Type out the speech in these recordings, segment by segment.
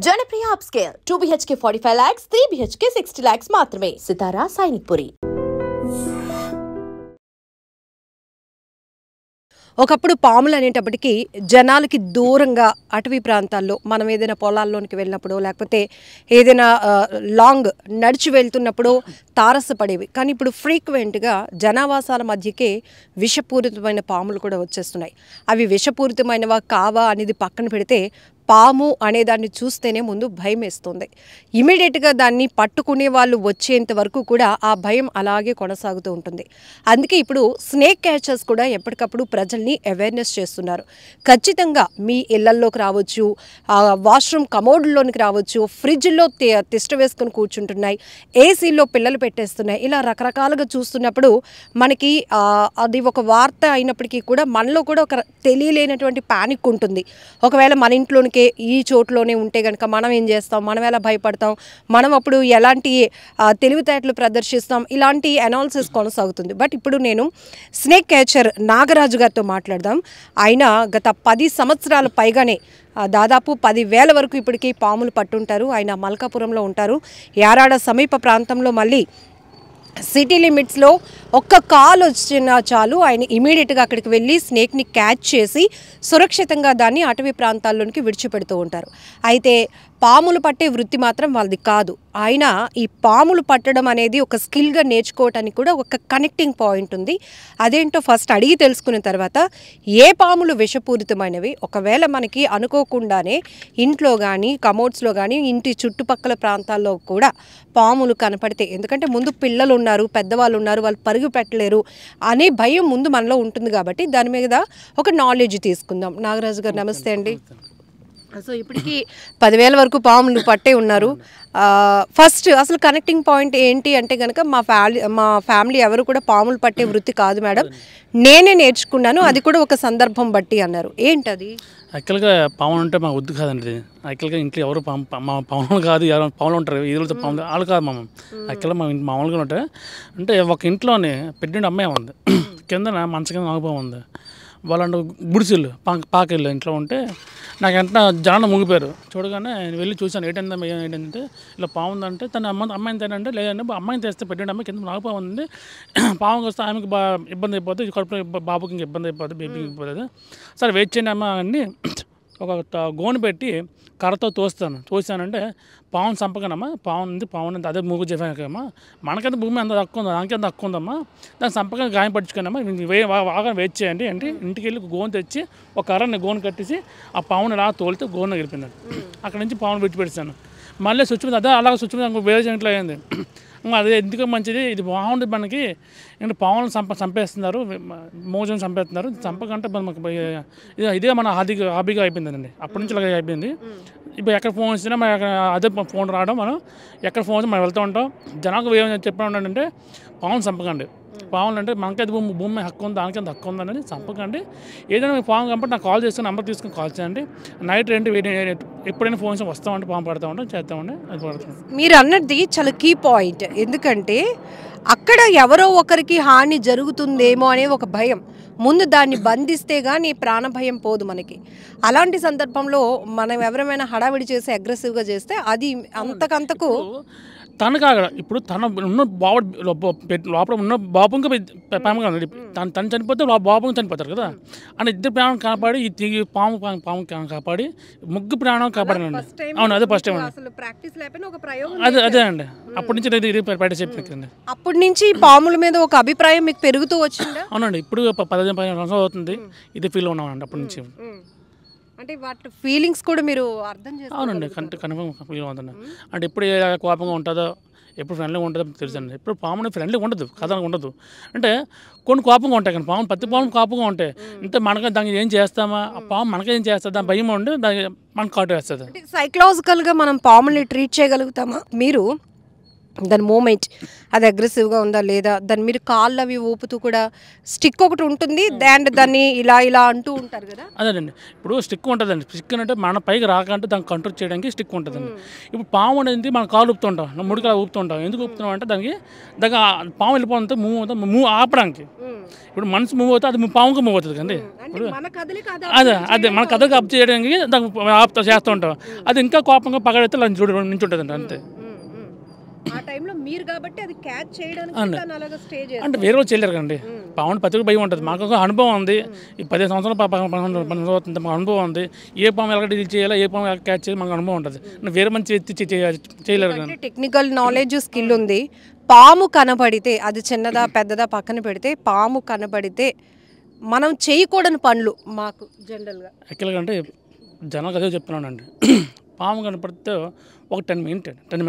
Janapriya upscale 2 BHK 45 lakhs, 3 BHK 60 lakhs మాత్రమే. సితారా సైనిక్పురి. ఒకప్పుడు పాములు అనేటప్పటికీ జనాలకి దూరంగా అటవీ ప్రాంతాల్లో మనం ఏదైనా పొలాల్లోనికి వెళ్ళినప్పుడు లేకపోతే ఏదైనా లాంగ్ నడిచి వెళ్తున్నప్పుడు తారసపడేవి. కానీ ఇప్పుడు ఫ్రీక్వెంట్గా జనావాసాల మధ్యకే విషపూరితమైన పాములు కూడా వచ్చేస్తున్నాయి. అవి విషపూరితమైనవా కావా అనేది పక్కన పెడితే పాము అనేదాన్ని చూస్తేనే ముందు భయం వేస్తుంది. ఇమీడియట్గా దాన్ని పట్టుకునే వాళ్ళు వచ్చేంత వరకు కూడా ఆ భయం అలాగే కొనసాగుతూ ఉంటుంది. అందుకే ఇప్పుడు స్నేక్ క్యాచర్స్ కూడా ఎప్పటికప్పుడు ప్రజల్ని అవేర్నెస్ చేస్తున్నారు. ఖచ్చితంగా మీ ఇళ్లల్లోకి రావచ్చు, వాష్రూమ్ కమోడ్లోనికి రావచ్చు, ఫ్రిడ్జ్లో తిష్ట వేసుకొని కూర్చుంటున్నాయి, ఏసీలో పిల్లలు పెట్టేస్తున్నాయి. ఇలా రకరకాలుగా చూస్తున్నప్పుడు మనకి అది ఒక వార్త అయినప్పటికీ కూడా మనలో కూడా ఒక తెలియలేనటువంటి ప్యానిక్ ఉంటుంది. ఒకవేళ మన ఇంట్లోనికి ఈ చోట్లోనే ఉంటే కనుక మనం ఏం చేస్తాం, మనం ఎలా భయపడతాం, మనం అప్పుడు ఎలాంటి తెలివితేటలు ప్రదర్శిస్తాం, ఇలాంటి అనాలిసిస్ కొనసాగుతుంది. బట్ ఇప్పుడు నేను స్నేక్ క్యాచర్ నాగరాజు గారితో మాట్లాడదాం. ఆయన గత 10 సంవత్సరాల పైగానే దాదాపు 10,000 వరకు ఇప్పటికీ పాములు పట్టుంటారు. ఆయన మల్కాపురంలో ఉంటారు. యారాడ సమీప ప్రాంతంలో మళ్ళీ సిటీ లిమిట్స్లో ఒక్క కాల్ వచ్చినా చాలు ఆయన ఇమీడియట్గా అక్కడికి వెళ్ళి స్నేక్ని క్యాచ్ చేసి సురక్షితంగా దాన్ని అటవీ ప్రాంతాల్లోనికి విడిచిపెడుతూ ఉంటారు. అయితే పాములు పట్టే వృత్తి మాత్రం వాళ్ళది కాదు. ఆయన ఈ పాములు పట్టడం అనేది ఒక స్కిల్గా నేర్చుకోవటానికి కూడా ఒక కనెక్టింగ్ పాయింట్ ఉంది. అదేంటో ఫస్ట్ అడిగి తెలుసుకున్న తర్వాత ఏ పాములు విషపూరితమైనవి, ఒకవేళ మనకి అనుకోకుండానే ఇంట్లో కానీ కమోడ్స్లో కానీ ఇంటి చుట్టుపక్కల ప్రాంతాల్లో కూడా పాములు కనపడితే, ఎందుకంటే ముందు పిల్లలు ఉన్నారు, పెద్దవాళ్ళు ఉన్నారు, వాళ్ళు పరుగు పెట్టలేరు అనే భయం ముందు మనలో ఉంటుంది. కాబట్టి దాని మీద ఒక నాలెడ్జ్ తీసుకుందాం. నాగరాజు గారు నమస్తే అండి. సో ఇప్పటికీ 10,000 వరకు పాములు పట్టే ఉన్నారు. ఫస్ట్ అసలు కనెక్టింగ్ పాయింట్ ఏంటి అంటే కనుక మా ఫ్యామిలీ ఎవరు కూడా పాములు పట్టే వృత్తి కాదు మేడం, నేనే నేర్చుకున్నాను, అది కూడా ఒక సందర్భం బట్టి అన్నారు. ఏంటది? యాక్చువల్గా పాములు అంటే మా వద్దు కాదండి. యాక్చువల్గా ఇంట్లో ఎవరు మా పాములు కాదు, ఎవరు పాములు ఉంటారు, ఈదులతో పాములు వాళ్ళు కాదు. యాక్చువల్గా మా ఇంటి మామూలుగా ఉంటాయి. అంటే ఒక ఇంట్లోనే పెద్ద అమ్మాయి ఉంది, కిందన మంచం కింద నాగపాము ఉంది. వాళ్ళంటే గుడిసిల్లు పాకెళ్ళు ఇంట్లో ఉంటే నాకు వెంటనే జనం ముగిపోయారు. చూడగానే వెళ్ళి చూశాను, ఏంటంటే ఇలా పాము ఉందంటే తన అమ్మాయిని తేనంటే లేదంటే అమ్మాయిని తెస్తే పెట్టండి, అమ్మాయి కింద నాగపాము ఉంది, పాము వస్తే ఆమెకి ఇబ్బంది అయిపోతుంది, కడుపులో బాబుకి ఇంక ఇబ్బంది అయిపోతుంది, బేబీకి అయిపోతుంది, సరే వెయిట్ చేయండి అమ్మ అని ఒక గోను పెట్టి కర్రతో తోసానంటే పావును చంపకనమ్మా, పావును అదే మూగు చెప్పాకమ్మా, మనకంత భూమి అంత తక్కువ ఉంది, దానికి అంత తక్కువ ఉందమ్మా, దాన్ని చంపక గాయం పట్టించుకున్నామ్మా, బాగా వెయిట్ చేయండి అంటే ఇంటికి వెళ్ళి గోను తెచ్చి ఒక కర్రని గోను కట్టేసి ఆ పావును ఇలా తోలితే గోను గెలిపిందండి. అక్కడ నుంచి పావును విడిచిపెట్టాను. మళ్ళీ స్విచ్ మీద అదే అలాగ స్విచ్ మీద వేరే ఇంట్లో అయింది. అదే ఎందుకు మంచిది, ఇది బాగుంటుంది మనకి, అంటే పావులను చంపేస్తున్నారు, మోజును చంపేస్తున్నారు, చంపకంటే మనకు ఇదే మన హాబీగా అయిపోయిందండి. అప్పటి నుంచి ఇలాగ అయిపోయింది. ఇప్పుడు ఎక్కడ ఫోన్ వచ్చినా మనం అదే ఫోన్ రావడం, మనం ఎక్కడ ఫోన్ వచ్చి మనం వెళ్తూ ఉంటాం. జనాలకు ఏమైనా చెప్పడం అంటే పావును చంపకండి, పావులు అంటే మనకైతే భూమి హక్కు ఉంది, దానికి అంత హక్కు ఉందని చంపకండి. ఏదైనా మీకు పాము కాబట్టి నాకు కాల్ చేసుకుని నెంబర్ తీసుకుని కాల్ చేయండి. నైట్ ఎప్పుడైనా ఫోన్ వస్తామంటే పాము పడతామంటే చేస్తామండి, అది పడుతుంది. మీరు అన్నది చాలా కీ పాయింట్. ఎందుకంటే అక్కడ ఎవరో ఒకరికి హాని జరుగుతుందేమో అనే ఒక భయం, ముందు దాన్ని బంధిస్తే కానీ ప్రాణభయం పోదు మనకి. అలాంటి సందర్భంలో మనం ఎవరైనా హడావిడి చేసి అగ్రెసివ్గా చేస్తే అది అంతకంతకు తను కాగ ఇప్పుడు తన ఉన్న లోపల ఉన్న బాబు ఇంకా తను చనిపోతే బాబు చనిపోతారు కదా, అని ఇద్దరు ప్రాణం కాపాడి ఈ పాము కాపాడి ముగ్గురు ప్రాణం కాపాడానండి. అవును, అదే ఫస్ట్ టైం అండి. అదే అండి, అప్పటి నుంచి ఇది ప్రాక్టీస్ చెప్పండి. అప్పటి నుంచి పాముల మీద ఒక అభిప్రాయం మీకు పెరుగుతూ వచ్చిందా? అవునండి, ఇప్పుడు 15 సంవత్సరాలు అవుతుంది ఇది ఫీల్ ఉన్నామండి అప్పటి నుంచి. అంటే వాటి ఫీలింగ్స్ కూడా మీరు అర్థం చేస్తారు? అవునండి, కన్ఫర్మ్ ఫీల్ అవుతుంది. అంటే ఎప్పుడు కోపంగా ఉంటుందో, ఎప్పుడు ఫ్రెండ్లీగా ఉంటుందో తెలుసండి. ఎప్పుడు పాముని ఫ్రెండ్లీగా ఉండదు, కథ ఉండదు. అంటే కొన్ని కోపంగా ఉంటాయి, కానీ ప్రతి పాము కోపంగా ఉంటాయి. అంటే మనకి దానికి ఏం చేస్తామా, ఆ పాము మనకేం చేస్తుంది, దాని భయం ఉండి దానికి మనకు కాటు వేస్తుంది. సైకలాజికల్గా మనం పాముని ట్రీట్ చేయగలుగుతామా? మీరు దాని మూమెంట్ అది అగ్రెసివ్గా ఉందా లేదా, దాన్ని మీరు కాళ్ళు అవి ఊపుతూ కూడా స్టిక్ ఒకటి ఉంటుంది అండ్ దాన్ని ఇలా ఇలా అంటూ ఉంటారు కదా. అదేనండి, ఇప్పుడు స్టిక్ ఉంటుందండి. స్టిక్ అంటే మన పైకి రాకంటే దాన్ని కంట్రోల్ చేయడానికి స్టిక్ ఉంటుందండి. ఇప్పుడు పాము అనేది మనం కాలు ఊపుతుంటాం, ముడికాలు ఊపుతుంటాం. ఎందుకు ఊపుతున్నాం అంటే దానికి పాము వెళ్ళిపోతే మూవ్ ఆపడానికి. ఇప్పుడు మనసు మూవ్ అవుతుంది, అది పాముకి మూవ్ అవుతుంది కండి. అదే మన కథకి అప్ చేయడానికి దానికి ఆపుతా చేస్తూ ఉంటాం. అది ఇంకా కోపంగా పగడైతే నుంచి ఉంటుందండి అంతే. అంటే వేరే వాళ్ళు చేయలేరు కండి. పావుని ప్రతి భయం ఉంటుంది. మాకు ఒక అనుభవం ఉంది, ఈ 15 సంవత్సరాలు 12 అవుతుంది, మాకు అనుభవం ఉంది. ఏ పాము ఎలా డీల్ చేయాలో, ఏ పాము ఎలా క్యాచ్ చేయాలి మాకు అనుభవం ఉంటుంది. వేరే మంచి చేయలేరు కానీ. టెక్నికల్ నాలెడ్జ్ స్కిల్ ఉంది. పాము కనబడితే అది చిన్నదా పెద్దదా పక్కన పెడితే, పాము కనబడితే మనం చేయకూడని పనులు మాకు జనరల్గా యాక్చువల్గా అంటే జనాలకు అదే చెప్తున్నానండి. పాము కనపడితే ఒక 10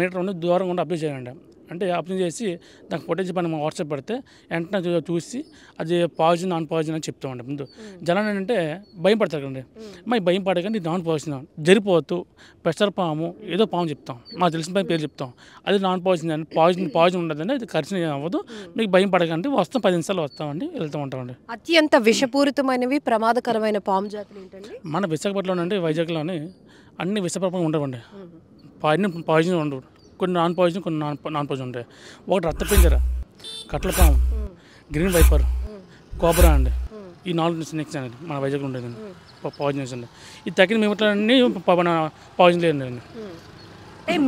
మీటర్ ఉండి దూరంగా ఉండి అబ్జర్వ్ చేయండి. అంటే అబ్జర్వ్ చేసి దానికి ఫోటేజ్ పని వాట్సాప్ పెడితే వెంటనే చూసి అది పాయిజన్ నాన్ పాయిజన్ అని చెప్తామండి. ముందు జనాలు ఏంటంటే భయం పడతారు కదండి. మరి భయం పడకండి, నాన్ పాయిజన్ జరిపోతూ పెసర పాము ఏదో పాము చెప్తాం, మాకు తెలిసిన పని పేరు చెప్తాం. అది నాన్ పాయిజన్ అండి. పాయిజన్ ఉండదండి, అది ఖర్చు అవ్వదు. మీకు భయం పడకండి, వస్తాం 10 నిమిషాలు వస్తామండి, వెళ్తూ ఉంటామండి. అత్యంత విషపూరితమైనవి ప్రమాదకరమైన పాము జాతులు ఏంటండి? మన విశాఖపట్నంలోనండి, వైజాగ్లోని అన్ని విషపూరితంగా ఉండవండి. పాయిజన్ ఉండవు. కొన్ని నాన్ పాయిజన్, కొన్ని నాన్ పాయిజన్ ఉంటాయి. ఒకటి రక్తపింజర, కట్ల పాము, గ్రీన్ వైపర్, కోబ్రా అండి. ఈ 4 స్నేక్స్ అండి మన వైజాగ్లో ఉండేదండి పాయిజన్స్ అండి. ఈ తగ్గిన మేమట్లన్నీ పాయిజన్ లేదండి.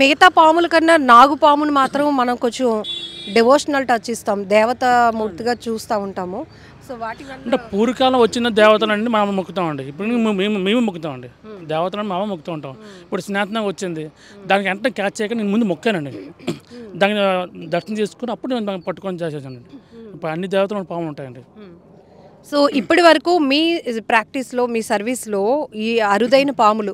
మిగతా పాముల కన్నా నాగు పామును మాత్రం మనం కొంచెం డివోషనల్ టచ్ ఇస్తాం, దేవత మూర్తిగా చూస్తూ ఉంటాము. సో వాటి అంటే పూర్వకాలం వచ్చిన దేవతలండి మనం మొక్కుతామండి. ఇప్పుడు మేము మొక్కుతామండి, దేవతలను మేము మొక్కుతూ ఉంటాం. ఇప్పుడు స్నేహంగా వచ్చింది, దానికి వెంటనే క్యాచ్ చేయక నేను ముందు మొక్కానండి. దాన్ని దర్శనం చేసుకుని అప్పుడు నేను దాన్ని పట్టుకొని చేసేసానండి. ఇప్పుడు అన్ని దేవతలు పాములు ఉంటాయండి. సో ఇప్పటి వరకు మీ ప్రాక్టీస్లో, మీ సర్వీస్లో ఈ అరుదైన పాములు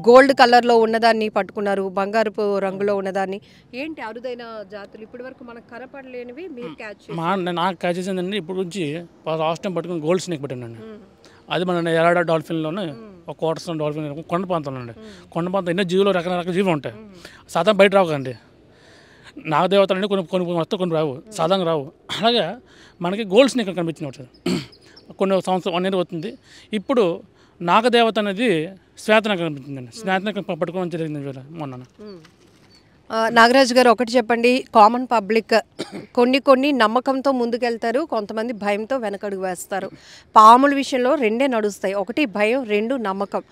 గోల్డ్ కలర్లో ఉన్నదాన్ని పట్టుకున్నారు, బంగారపు రంగులో ఉన్నదాన్ని, ఏంటి అరుదైన జాతులు ఇప్పటి వరకు మనకు కనపడలేనివి మీరు క్యాచ్? నాకు క్యాచ్ చేసిందండి. ఇప్పుడు నుంచి లాస్ట్ టైం పట్టుకుని గోల్డ్ స్నేక్ పెట్టానండి. అది మన ఎరాడా డాల్ఫిన్లోనే ఒక కోటర్స్టోన్ డాల్ఫిన్ కొండ ప్రాంతంలో అండి. కొండ ప్రాంతం ఎన్నో జీవులు రకరకాల జీవులు ఉంటాయి. సాధారణ బయట రావు కండి. నాగదేవతలు అండి కొన్ని వస్తే కొన్ని రావు, సాధారణంగా రావు. అలాగే మనకి గోల్డ్ స్నేక్ కనిపించిన ఉంటుంది. కొన్ని సంవత్సరం 1 year అవుతుంది. ఇప్పుడు నాగదేవత అనేది శ్వేతన కనిపించిందండి. శ్వేతన పట్టుకోవడం జరిగింది మొన్న. నాగరాజు గారు ఒకటి చెప్పండి, కామన్ పబ్లిక్ కొన్ని నమ్మకంతో ముందుకెళ్తారు, కొంతమంది భయంతో వెనకడుగు వేస్తారు. పాముల విషయంలో 2 నడుస్తాయి, ఒకటి భయం, 2 నమ్మకం.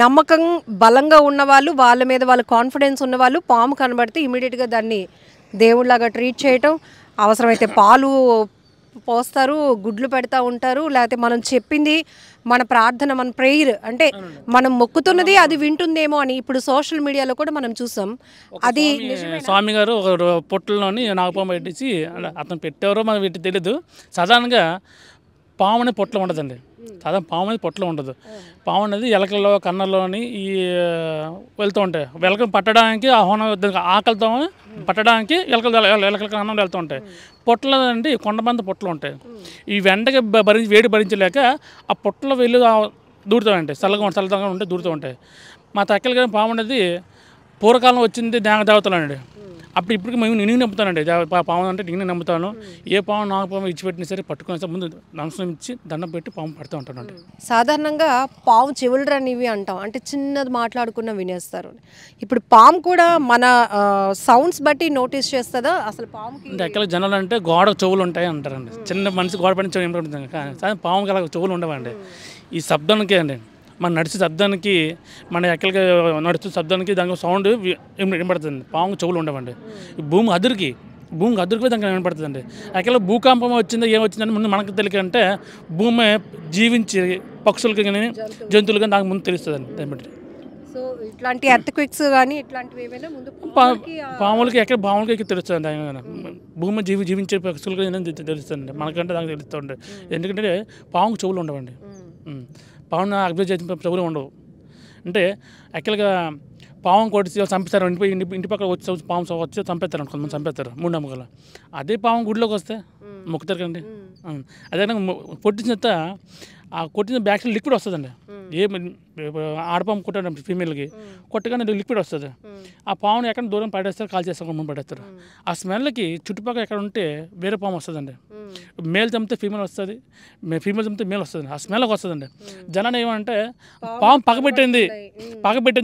నమ్మకం బలంగా ఉన్నవాళ్ళు, వాళ్ళ మీద వాళ్ళ కాన్ఫిడెన్స్ ఉన్నవాళ్ళు పాము కనబడితే ఇమీడియట్గా దాన్ని దేవుళ్ళలాగా ట్రీట్ చేయటం, అవసరమైతే పాలు పోస్తారు, గుడ్లు పెడతా ఉంటారు, లేకపోతే మనం చెప్పింది మన ప్రార్థన, మన ప్రేయర్ అంటే మనం మొక్కుతున్నది అది వింటుందేమో అని ఇప్పుడు సోషల్ మీడియాలో కూడా మనం చూసాం. అది స్వామి గారు ఒక పొట్టలోని నాగపాము పెట్టేసి అతను పెట్టారో మనకు పెట్టి తెలీదు. సాధారణంగా పాము అనేది పొట్టలో ఉండదండి. సాధారణ పాము అనేది పొట్టలో ఉండదు. పాము అనేది ఎలకల్లో కన్నల్లోని ఈ వెళ్తూ ఉంటాయి. ఎలకలు పట్టడానికి ఆకలితో పట్టడానికి ఎలకలకి అన్నం వెళ్తూ ఉంటాయి. పొట్టలు అండి కొండబంద పొట్టలు ఉంటాయి. ఈ వెంటకి వేడి భరించలేక ఆ పొట్టలో వెళ్ళి దూరుతూ ఉంటాయి. చల్లగా ఉంటే దూరుతూ ఉంటాయి. మా తక్కలకి పాము అనేది పూర్వకాలం వచ్చింది దేవతలు అండి. అప్పుడు ఇప్పటికి నేను నమ్ముతానండి. పాము అంటే నేను నమ్ముతాను. ఏ పాము నాకు పాము ఇచ్చిపెట్టినా సరే పట్టుకుని సరే ముందు నమస్కారం ఇచ్చి దండం పెట్టి పాము పడుతూ ఉంటానండి. సాధారణంగా పాము చెవులు అనేవి అంటాం, అంటే చిన్నది మాట్లాడుకున్న వినేస్తారు. ఇప్పుడు పాము కూడా మన సౌండ్స్ బట్టి నోటీస్ చేస్తుందా అసలు? పాము అంటే ఎక్కడ జనాలు అంటే గోడ చెవులు ఉంటాయి అంటారండి. చిన్న మనిషి గోడ పడిన చెవులు ఏం పడుతుంది కానీ పాముకి అలా చెవులు ఉండవండి. ఈ శబ్దానికే అండి, మన నడిచే శబ్దానికి, మన ఎక్కడికి నడుచే శబ్దానికి దానికి సౌండ్ వినపడుతుంది. పాము చెవులు ఉండవండి. భూమి అదురికి దానికి వినపడుతుందండి. ఎక్కడ భూకంపం వచ్చిందో ఏమొచ్చిందని ముందు మనకు తెలియకంటే భూమి జీవించి పక్షులకి కానీ జంతువులు కానీ దానికి ముందు తెలుస్తుందండి. దాన్ని బట్టి సో ఇట్లాంటి ఎర్త్క్విక్స్ కానీ ఇట్లాంటివి ఏమైనా ముందు పాములకి తెలుస్తుంది. భూమి జీవించే పక్షులకి తెలుస్తుంది, మనకంటే దానికి తెలుస్తుంది. ఎందుకంటే పాముకు చెవులు ఉండవండి. పావును అబ్జర్వ్ చేసిన చెవులు ఉండవు. అంటే యాక్చువల్గా పాము కొట్టి చంపేస్తారు. ఇంటి పక్కన వచ్చి పాము వచ్చి చంపేస్తారు, కొంతమంది చంపేస్తారు మూఢనమ్మకాలు. అదే పాము గుడిలోకి వస్తే మొక్కుతారు కదండి. అదే పొట్టిన ఆ కొట్టిన బ్యాక్టీరియా లిక్విడ్ వస్తుందండి. ఆడపాము కొట్టాడు ఫీమేల్కి కొట్టగానే లిక్విడ్ వస్తుంది. ఆ పాముని ఎక్కడ దూరం పడేస్తారు, కాల్ చేస్తారు, గుమ్మం పడేస్తారు. ఆ స్మెల్కి చుట్టుపక్కల ఎక్కడ ఉంటే వేరే పాము వస్తుందండి. మేల్ చంపితే ఫీమేల్ వస్తుంది, ఫీమేల్ చంపితే మేల్ వస్తుంది. ఆ స్మెల్కి వస్తుందండి. జనాన్ని ఏమంటే పాము పగబెట్టింది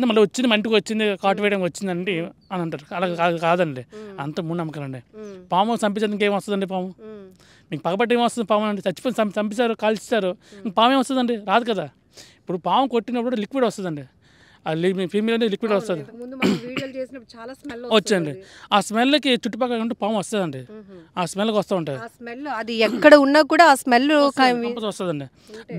మళ్ళీ వచ్చింది, మంటికి వచ్చింది, కాటు వేయడానికి వచ్చిందండి అని అంటారు. అలా కాదండి, అంత మూఢనమ్మకాలండి. పాము చంపించేందుకు ఏం వస్తుందండి? పాము మీకు పగబట్టి ఏమొస్తుంది? పాము అంటే చచ్చిపోయి చంపిస్తారు, కాల్చిస్తారు, పాము ఏమొస్తుందండి? రాదు కదా. ఇప్పుడు పాము కొట్టినప్పుడు లిక్విడ్ వస్తుందండి, ఫీమేల్ అనేది లిక్విడ్ వస్తుంది వచ్చండి. ఆ స్మెల్కి చుట్టుపక్కల ఉంటే పాము వస్తుందండి, ఆ స్మెల్కి వస్తూ ఉంటుంది. అది ఎక్కడ ఉన్నా కూడా ఆ స్మెల్ వస్తుందండి.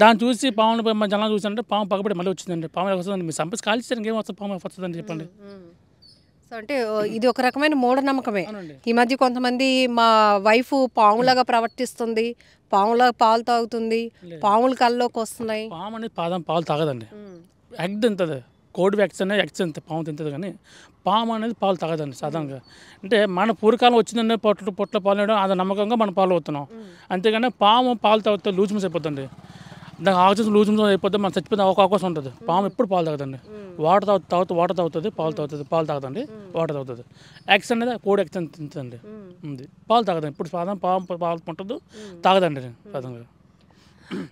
దాన్ని చూసి పామును జనాలు చూసారంటే పాము పగబడి మళ్ళీ వచ్చిందండి. పాము వస్తుందండి. మీరు చంపేసి కాల్చిస్తారు, ఏం వస్తుంది? పాము వస్తుందండి చెప్పండి. సో అంటే ఇది ఒక రకమైన మూఢనమ్మకమే. ఈ మధ్య కొంతమంది మా వైఫ్ పాములాగా ప్రవర్తిస్తుంది, పాములాగా పాలు తాగుతుంది, పాములు కల్లోకి వస్తున్నాయి. పాము అనేది పాలు తాగదండి. ఎగ్ తింటుంది, కోడి వ్యాక్స్ అనేది ఎగ్స్ తింటుంది, పాము తింటుంది. కానీ పాము అనేది పాలు తాగదండి సాధారణంగా. అంటే మన పూర్వకాలం వచ్చిందంటే పొట్ల పాలు వేయడం అది నమ్మకంగా మనం పాలు అవుతున్నాం. అంతేగాని పాము పాలు తాగితే లూజ్ మిస్ అయిపోతుంది, దానికి ఆక్సిజన్ లూజ్ మిస్ అయిపోతే మనం చచ్చిపోతే అవకాశం ఉంటుంది. పాము ఎప్పుడు పాలు తాగదండి. వాటర్ తాగుతుంది, పాలు తాగుతుంది, వాటర్ తాగుతుంది. ఎగ్స్ అనేది కోడి ఎగ్స్ అని తింటుందండి, ఉంది. పాలు తాగదండి. ఇప్పుడు సాధారణ పాము పాలు ఉంటుంది, తాగదండి సాధారణంగా.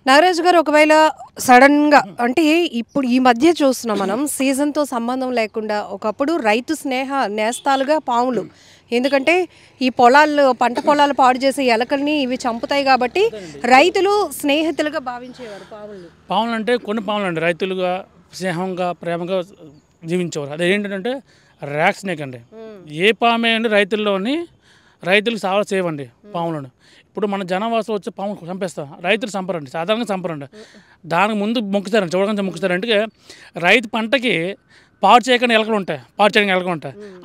నాగరాజు గారు, ఒకవేళ సడన్గా అంటే ఇప్పుడు ఈ మధ్య చూస్తున్నాం మనం, సీజన్తో సంబంధం లేకుండా ఒకప్పుడు రైతు నేస్తాలుగా పాములు. ఎందుకంటే ఈ పంట పొలాలు పాడు చేసే ఎలకల్ని ఇవి చంపుతాయి కాబట్టి రైతులు స్నేహితులుగా భావించేవారు పాములు. అంటే కొన్ని పాములు అండి రైతులుగా స్నేహంగా ప్రేమగా జీవించేవారు. అదేంటంటే ర్యాక్ స్నేక్ అండి. ఏ పామే అండి రైతులకు సావ చేయవండి పాములను. ఇప్పుడు మన జనవాసం వచ్చి పాములు చంపేస్తాం, రైతులు చంపరండి, సాధారణంగా చంపరండి. దానికి ముందు మొక్కుతారండి, చూడగానే మొక్కుతారంటే రైతు పంటకి పాడు చేయకుండా ఎలకలు ఉంటాయి,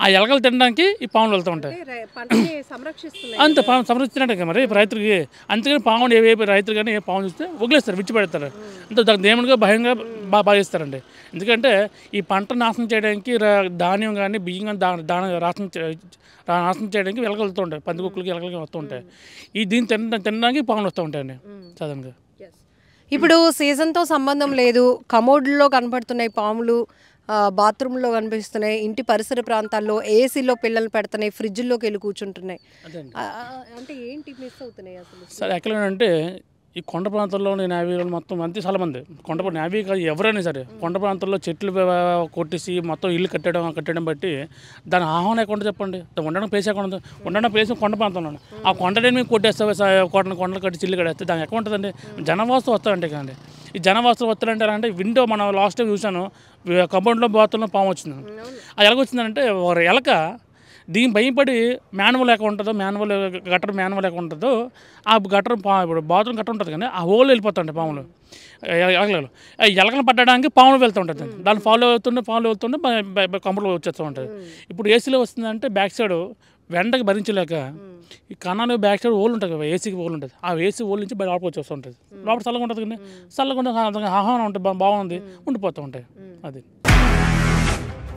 ఆ ఎలకలు తినడానికి ఈ పాములు వెళ్తూ ఉంటాయి. అంతే పాము సంరక్షించడానికి మరి రైతులకి. అంతేగాని పాముని ఏ రైతులు కానీ ఏ పాము చూస్తే వదిలేస్తారు, విడిచిపెడతారు. అంటే దానికి దేవునిగా భయంగా భావిస్తారండి. ఎందుకంటే ఈ పంట నాశనం చేయడానికి ధాన్యం కానీ బియ్యం కానీ నాశనం చేయడానికి ఎలకలు వెళ్తూ ఉంటాయి, పందికొక్కులకి ఎలకలకి వస్తూ ఉంటాయి. దీన్ని తినడానికి పాములు వస్తూ ఉంటాయండి సాధారణంగా. ఇప్పుడు సీజన్తో సంబంధం లేదు, కమోడ్లో కనపడుతున్నాయి పాములు, బాత్రూంలో కనిపిస్తున్నాయి, ఇంటి పరిసర ప్రాంతాల్లో ఏసీలో పిల్లలు పెడుతున్నాయి, ఫ్రిడ్జ్లోకి వెళ్ళి కూర్చుంటున్నాయి. అంటే ఏంటి మిస్ అవుతున్నాయి అసలు? సరే ఎక్కడంటే ఈ కొండ ప్రాంతాల్లోని నేవీలు మొత్తం అంతే చాలా మంది నేవీ కాదు ఎవరైనా సరే కొండ ప్రాంతాల్లో చెట్లు కొట్టేసి మొత్తం ఇల్లు కట్టడం బట్టి దాని ఆహ్వానం ఎక్కడ చెప్పండి, ఉండడం ప్లేస్ ఎక్కడ ఉంది? ఉండడం ప్లేస్ కొండ ప్రాంతంలో. ఆ కొండని మేము కొట్టేస్తాం, కొండలు కట్టి చిల్లు కట్టేస్తే దానికి ఎక్కడ ఉంటుందండి? జనవాసం వస్తారంటే కదండి. ఈ జనవాసం వస్తారంటే అంటే విండో మనం లాస్ట్ టైం చూసాను, కంపౌండ్లో బాత్రూంలో పాము వచ్చింది. అది ఎలాగ వచ్చిందంటే ఒక ఎలక దీని భయపడి మాన్యువల్ ఎక్కడ ఉంటుందో గటర్ లేక ఉంటుందో ఆ గటర్ ఇప్పుడు బాత్రూమ్ గట్టర్ ఉంటుంది కానీ ఆ హోల్ వెళ్ళిపోతుంటాయి పాములు, ఎలకలు పట్టడానికి పాములు వెళ్తూ ఉంటుంది. దాన్ని ఫాలో అవుతుంటే కంపౌండ్లో వచ్చేస్తూ ఉంటుంది. ఇప్పుడు ఏసీలో వస్తుందంటే బ్యాక్ సైడ్ వెంటకి భరించలేక ఈ కన్నాలు బ్యాక్ సైడ్ హోల్ ఉంటుంది కదా, ఏసీకి హోల్ ఉంటుంది. ఆ ఏసీ హోల్ నుంచి లోపలికి వచ్చేస్తూ ఉంటుంది. లోపల చల్లగా ఉంటుంది కానీ చల్లగా ఆహ్వానం ఉంటుంది, బాగుంది ఉండిపోతూ ఉంటాయి. అది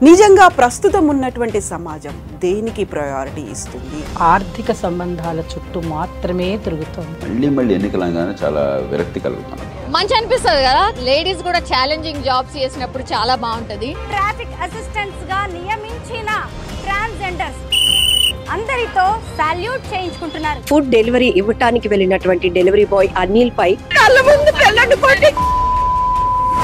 నిజంగా ప్రస్తుతం ఉన్నటువంటి సమాజం దేనికి ప్రయారిటీ ఇస్తుంది? ఆర్థిక సంబంధాల చుట్టూ మాత్రమే తిరుగుతుంది. మళ్ళీ ఎన్నికలంగానే చాలా విరక్తి కలుగుతున్నాం. మంచి అనిపిస్తుంది కదా, లేడీస్ కూడా ఛాలెంజింగ్ జాబ్స్ చేసినప్పుడు చాలా బాగుంటది. ట్రాఫిక్ అసిస్టెంట్స్ గా నియమించిన ట్రాన్స్జెండర్స్ అందరితో సాల్యూట్ చేయించుకుంటున్నారు. ఫుడ్ డెలివరీ ఇవ్వటానికి వెళ్ళినటువంటి డెలివరీ బాయ్ అనిల్ పై కళ్ళ ముందు